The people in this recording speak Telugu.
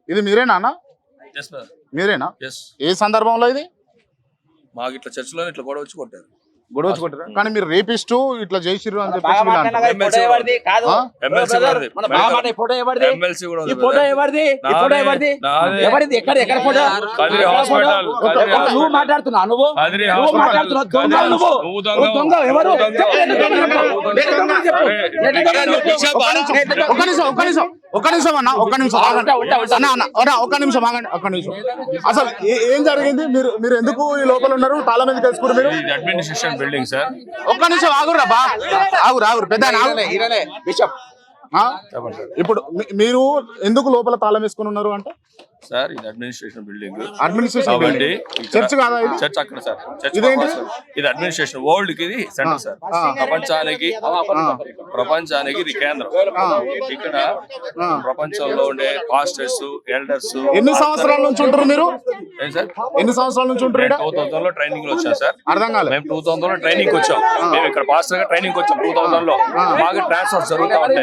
ఇది మీరేనా అన్న? Yes sir. మీరేనా? ఎస్. ఏ సందర్భంలో ఇది మాకు ఇట్లా చర్చిలో ఇట్లా గొడవ వచ్చి కొట్టారు. గొడవ కొట్టారు కానీ మీరు రేపిస్టు ఇట్లా చేసిర్రు అని చెప్పేసి ఎమ్మెల్సీ కూడా ఉంది. ఫోటో ఎవరిది? ఎవరిది? ఎక్కడ ఫోటో? నువ్వు మాట్లాడుతున్నావు, నువ్వు మాట్లాడుతున్నావు, దొంగ నువ్వు. దొంగ ఎవరు? ఒక్క నిమిషం అన్న, ఒక్క నిమిషం ఒక్క నిమిషం ఆగండి, ఒక్క నిమిషం. అసలు ఏం జరిగింది? మీరు ఎందుకు ఈ లోపల ఉన్నారు? తాళం ఎందుకు వేసుకున్నారు మీరు? Administration building sir. ఒక్క నిమిషం ఆగురా బా, ఆగురు పెద్ద బిషప్. ఇప్పుడు మీరు ఎందుకు లోపల తాళం వేసుకుని ఉన్నారు అంటే సార్ ఇది అడ్మినిస్ట్రేషన్ బిల్డింగ్. అడ్మినిస్ట్రేషన్ కాబట్టి చర్చ్ కాదా ఇది? చర్చ్ అక్కడ సార్. చర్చ్ ఇదేంటి? ఇది అడ్మినిస్ట్రేషన్ వరల్డ్ కి ఇది సెంటర్ సార్. ప్రపంచానికి ఇది కేంద్రం. ఇక్కడ ప్రపంచంలో ఉండే పాస్టర్స్, ఎల్డర్స్. ఎన్ని సంవత్సరాల నుంచి ఉంటారు మీరు? సార్ ఎన్ని సంవత్సరాల నుంచి ఉంటారు? 2000 లో ట్రైనింగ్ లో వచ్చాం సార్. అర్థం కాలేదు. మేము 2000 లో ట్రైనింగ్ వచ్చాం. మేము ఇక్కడ పాస్టర్ గా ట్రైనింగ్ వచ్చాం 2000 లో. మాకు ట్రాన్స్ఫర్ జరుగుతా ఉంటాయి.